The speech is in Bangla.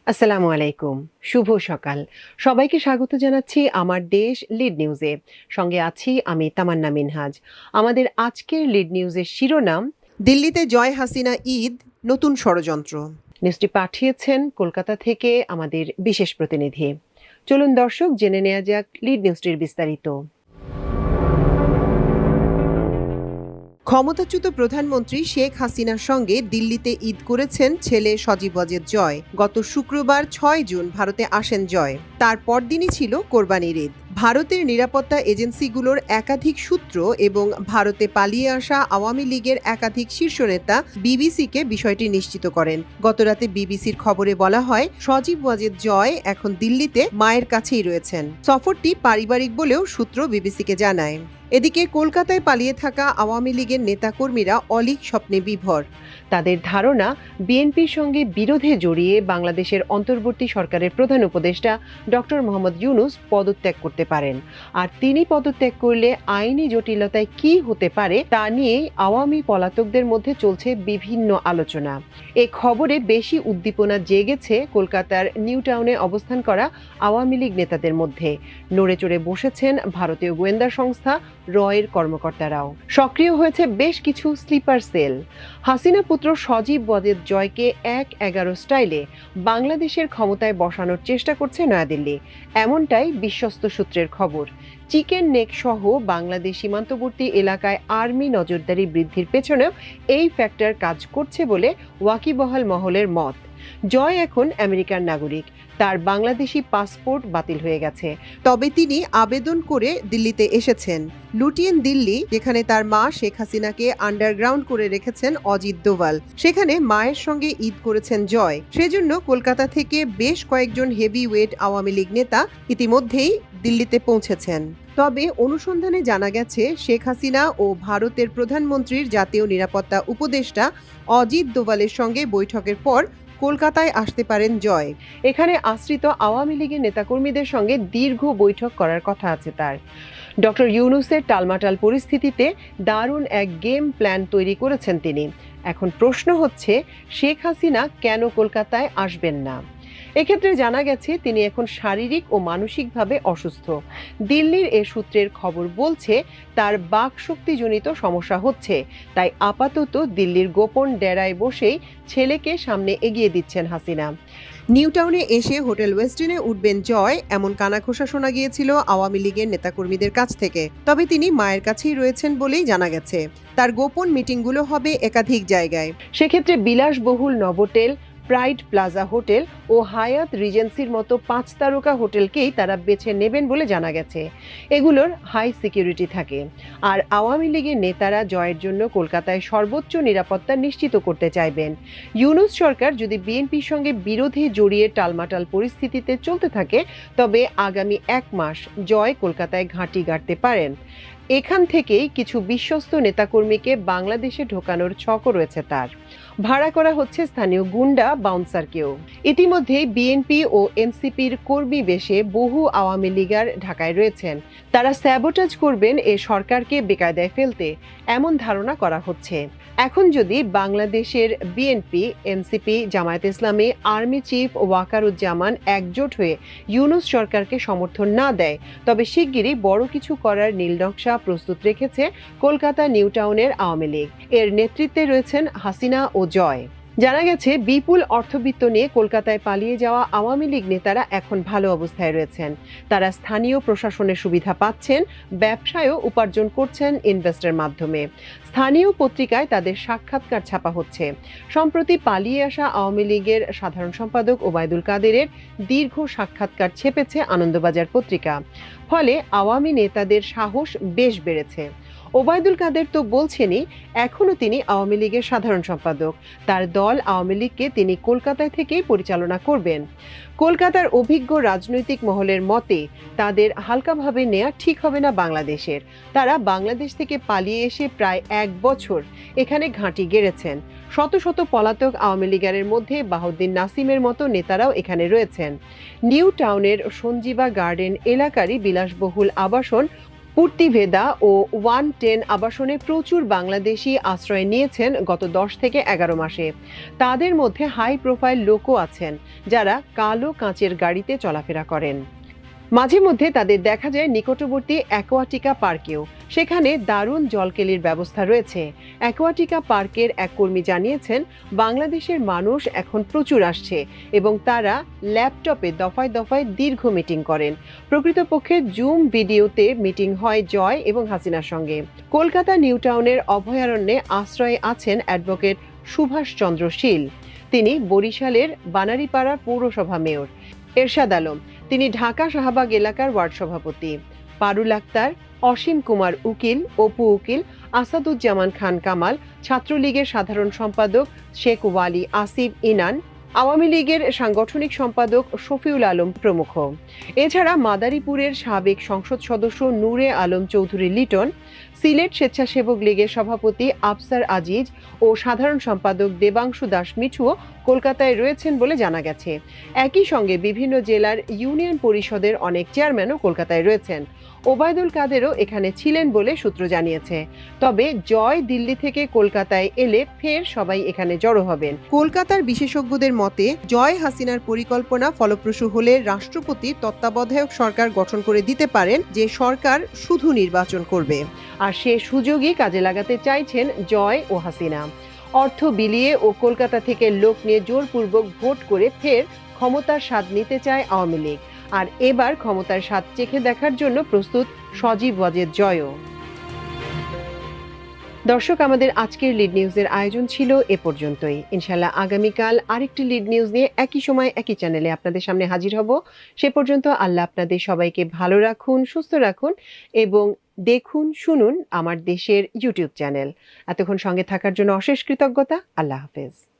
আসসালামু আলাইকুম। শুভ সকাল। সবাইকে স্বাগত জানাচ্ছি আমার দেশ লিড নিউজে। সঙ্গে আছি আমি তামান্না মিনহাজ। আমাদের আজকের লিড নিউজের শিরোনাম, দিল্লিতে জয় হাসিনা ঈদ, নতুন ষড়যন্ত্র। নিউজটি পাঠিয়েছেন কলকাতা থেকে আমাদের বিশেষ প্রতিনিধি। চলুন দর্শক জেনে নেওয়া যাক লিড নিউজটির বিস্তারিত। ক্ষমতাচ্যুত প্রধানমন্ত্রী শেখ হাসিনার সঙ্গে দিল্লিতে ঈদ করেছেন ছেলে সজীব ওয়াজেদ জয়। গত শুক্রবার ৬ জুন ভারতে আসেন জয়। তার পরদিনই ছিল কোরবানির ঈদ। ভারতের নিরাপত্তা এজেন্সিগুলোর একাধিক সূত্র এবং ভারতে পালিয়ে আসা আওয়ামী লীগের একাধিক শীর্ষ নেতা বিবিসিকে বিষয়টি নিশ্চিত করেন। গতরাতে বিবিসির খবরে বলা হয়, সজীব ওয়াজেদ জয় এখন দিল্লিতে মায়ের কাছেই রয়েছেন। সফরটি পারিবারিক বলেও সূত্র বিবিসিকে জানায়। এদিকে কলকাতায় পালিয়ে থাকা আওয়ামী লীগের নেতাকর্মীরা অলীক স্বপ্নে বিভোর। তাদের ধারণা, বিএনপির সঙ্গে বিরোধে জড়িয়ে বাংলাদেশের অন্তর্বর্তী সরকারের প্রধান উপদেষ্টা ডক্টর মোহাম্মদ ইউনূস পদত্যাগ করতে পারেন। আর তিনি পদত্যাগ করলে আইনি জটিলতায় কি হতে পারে তা নিয়ে আওয়ামী পলাতকদের মধ্যে চলছে বিভিন্ন আলোচনা। এ খবরে বেশি উদ্দীপনা জেগেছে কলকাতার নিউ টাউনে অবস্থান করা আওয়ামী লীগ নেতাদের মধ্যে। নড়ে চড়ে বসেছেন ভারতীয় গোয়েন্দা সংস্থা রয়ের কর্মকর্তারাও। সক্রিয় হয়েছে বেশ কিছু স্লিপার সেল। হাসিনা পুত্র সজীব ওয়াজেদ জয়কে ১-১১ স্টাইলে বাংলাদেশের ক্ষমতায় বসানোর চেষ্টা করছে নয়াদিল্লি, এমনটাই বিশ্বস্ত সূত্রের খবর। চিকেন নেক সহ বাংলাদেশ সীমান্তবর্তী এলাকায় আর্মি নজরদারি বৃদ্ধির পেছনেও এই ফ্যাক্টর কাজ করছে বলে ওয়াকিবহাল মহলের মত। জয় এখন আমেরিকার নাগরিক, তার বাংলাদেশি পাসপোর্ট বাতিল হয়ে গেছে। তবে তিনি আবেদন করে দিল্লিতে এসেছেন। লুটিয়েন দিল্লি, যেখানে তার মা শেখ হাসিনাকে আন্ডারগ্রাউন্ড করে রেখেছেন অজিত দোভাল, সেখানে মায়ের সঙ্গে ঈদ করেছেন জয়। সেজন্য কলকাতা থেকে বেশ কয়েকজন হেভি ওয়েট আওয়ামী লীগ নেতা ইতিমধ্যেই দিল্লিতে পৌঁছেছেন। তবে অনুসন্ধানে জানা গেছে, শেখ হাসিনা ও ভারতের প্রধানমন্ত্রীর জাতীয় নিরাপত্তা উপদেষ্টা অজিত দোভালের সঙ্গে বৈঠকের পর কলকাতায় আসতে পারেন জয়। এখানে আশ্রিত আওয়ামী লীগের নেতাকর্মীদের সঙ্গে দীর্ঘ বৈঠক করার কথা আছে তার। ডক্টর ইউনূসের টালমাটাল পরিস্থিতিতে দারুণ এক গেম প্ল্যান তৈরি করেছেন তিনি। এখন প্রশ্ন হচ্ছে, শেখ হাসিনা কেন কলকাতায় আসবেন না? এক্ষেত্রে জানা গেছে, তিনি এখন শারীরিক ও মানসিকভাবে অসুস্থ। দিল্লির এ সূত্রের খবর বলছে, তার বাকশক্তিজনিত সমস্যা হচ্ছে। তাই আপাতত দিল্লির গোপন ডেরায় বসেই ছেলেকে সামনে এগিয়ে দিচ্ছেন হাসিনা। নিউ টাউনে এসে হোটেল ওয়েস্টিনে উঠবেন জয়, এমন কানাঘোষা শোনা গিয়েছিল আওয়ামী লীগের নেতাকর্মীদের কাছ থেকে। তবে তিনি মায়ের কাছেই রয়েছেন বলেই জানা গেছে। তার গোপন মিটিংগুলো হবে একাধিক জায়গায়। সেক্ষেত্রে বিলাসবহুল নভোটেল, প্রাইড প্লাজা হোটেল ও হায়াত রিজেন্সির মতো 5 তারকা হোটেলকেই তারা বেছে নেবেন বলে জানা গেছে। এগুলোর হাই সিকিউরিটি থাকে। আর আওয়ামী লীগের নেতারা জয়ের জন্য কলকাতায় সর্বোচ্চ নিরাপত্তা নিশ্চিত করতে চাইবেন। ইউনূস সরকার যদি বিএনপির সঙ্গে বিরোধে জড়িয়ে টালমাটাল পরিস্থিতিতে চলতে থাকে, তবে আগামী 1 মাস জয় কলকাতায় ঘাঁটি গাড়তে পারেন। এখান থেকেই কিছু বিশ্বস্ত নেতাকর্মীকে বাংলাদেশে ঢোকানোর ছকও রয়েছে তার। ভাড়া করা হচ্ছে স্থানীয় গুন্ডা বাউন্সারকেও। ইতিমধ্যেই বিএনপি ও এনসিপির কর্মী বেশে বহু আওয়ামী লীগার ঢাকায় রয়েছেন। তারা স্যাবোটাজ করবেন এ সরকারকে বেকায়দায় ফেলতে, এমন ধারণা করা হচ্ছে। এখন যদি বাংলাদেশের বিএনপি, এনসিপি, জামায়াতে ইসলামী, আর্মি চিফ ওয়াকারুজ্জামান একজোট হয়ে ইউনূস সরকারকে সমর্থন না দেয়, তবে শিগগিরই বড় কিছু করার নীলনকশা প্রস্তুত রেখেছে কলকাতা নিউ টাউনের আওয়ামী লীগ। এর নেতৃত্বে রয়েছেন হাসিনা ও জয়। জানা গেছে, বিপুল অর্থবিত্ত নিয়ে কলকাতায় পালিয়ে যাওয়া আওয়ামী লীগ নেতারা এখন ভালো অবস্থায় রয়েছেন। তারা স্থানীয় প্রশাসনের সুবিধা পাচ্ছেন, ব্যবসায়ও উপার্জন করছেন ইনভেস্টের মাধ্যমে। স্থানীয় পত্রিকায় তাদের সাক্ষাৎকার ছাপা হচ্ছে। সম্প্রতি পালিয়ে আসা আওয়ামী লীগের সাধারণ সম্পাদক ওবায়দুল কাদেরের দীর্ঘ সাক্ষাৎকার ছেপেছে আনন্দবাজার পত্রিকা। ফলে আওয়ামী নেতাদের সাহস বেশ বেড়েছে। ওবায়দুল কাদের তো বলছেনই, এখনো তিনি আওয়ামী লীগের সাধারণ সম্পাদক। তার দল আওয়ামী লীগকে তিনি কলকাতায় থেকেই পরিচালনা করবেন। কলকাতার অভিজ্ঞ রাজনৈতিক মহলের মতে, তাদের হালকাভাবে নেওয়া ঠিক হবে না বাংলাদেশের। তারা বাংলাদেশ থেকে পালিয়ে এসে প্রায় 1 বছর এখানে ঘাঁটি গেড়েছেন। শত শত পলাতক আওয়ামী লীগের মধ্যে বাহাউদ্দিন নাসিমের মতো নেতারাও এখানে রয়েছেন। নিউ টাউনের সঞ্জীবা গার্ডেন এলাকারই বিলাসবহুল আবাসন পূর্তিভেদা ও 110 আবাসনে প্রচুর বাংলাদেশি আশ্রয় নিয়েছেন গত 10 থেকে 11 মাসে। তাদের মধ্যে হাই প্রোফাইল লোকও আছেন যারা কালো কাঁচের গাড়িতে চলাফেরা করেন। মাঝে মধ্যে তাদের দেখা যায় নিকটবর্তী অ্যাকোয়াটিকা পার্কেও। সেখানে দারুণ জলকেলির ব্যবস্থা রয়েছে। অ্যাকোয়াটিকা পার্কের এক কর্মী জানিয়েছেন, বাংলাদেশের মানুষ এখন প্রচুর আসছে এবং তারা ল্যাপটপে দফায় দফায় দীর্ঘ মিটিং করেন। প্রকৃতপক্ষে জুম ভিডিওতে মিটিং হয় জয় এবং হাসিনার সঙ্গে। কলকাতা নিউ টাউনের অভয়ারণ্যে আশ্রয়ে আছেন অ্যাডভোকেট সুভাষ চন্দ্র শীল। তিনি বরিশালের বানারীপাড়া পৌরসভা মেয়র। এরশাদ আলম, তিনি ঢাকা শাহবাগ এলাকার ওয়ার্ড সভাপতি। পারুল আক্তার, অসীম কুমার উকিল, অপু উকিল, আসাদুজ্জামান খান কামাল, ছাত্রলীগের সাধারণ সম্পাদক শেখ ওয়ালি আসিফ ইনান, আওয়ামী লীগের সাংগঠনিক সম্পাদক শফিউল আলম প্রমুখ। এছাড়া মাদারীপুরের সাবেক সংসদ সদস্য নূরে আলম চৌধুরী লিটন, সিলেট স্বেচ্ছাসেবক লীগের সভাপতি আফসার আজিজ ও সাধারণ সম্পাদক দেবাংশু দাস মিঠুও কলকাতায় রয়েছেন বলে জানা গেছে। একই সঙ্গে বিভিন্ন জেলার ইউনিয়ন পরিষদের অনেক চেয়ারম্যানও কলকাতায় রয়েছেন। ওবায়দুল কাদেরও এখানে ছিলেন বলে সূত্র জানিয়েছে। তবে জয় দিল্লি থেকে কলকাতায় এলে ফের সবাই এখানে জড়ো হবেন। কলকাতার বিশেষজ্ঞদের মতে, জয় হাসিনার পরিকল্পনা ফলপ্রসূ হলে রাষ্ট্রপতি তত্ত্বাবধায়ক সরকার গঠন করে দিতে পারেন, যে সরকার শুধু নির্বাচন করবে। আর সে সুযোগই কাজে লাগাতে চাইছেন জয় ও হাসিনা। অর্থ বিলিয়ে ও কলকাতা থেকে লোক নিয়ে জোরপূর্বক ভোট করে ফের ক্ষমতার স্বাদ নিতে চায় আওয়ামী লীগ। আর এবার ক্ষমতার স্বাদ চেখে দেখার জন্য প্রস্তুত সজীব ওয়াজেদ জয়ও। দর্শক, আমাদের আজকের লিড নিউজের আয়োজন ছিল এ পর্যন্তই। ইনশাল্লাহ আগামীকাল আরেকটি লিড নিউজ নিয়ে একই সময় একই চ্যানেলে আপনাদের সামনে হাজির হব। সে পর্যন্ত আল্লাহ আপনাদের সবাইকে ভালো রাখুন, সুস্থ রাখুন এবং দেখুন শুনুন আমার দেশের ইউটিউব চ্যানেল। এতক্ষণ সঙ্গে থাকার জন্য অশেষ কৃতজ্ঞতা। আল্লাহ হাফেজ।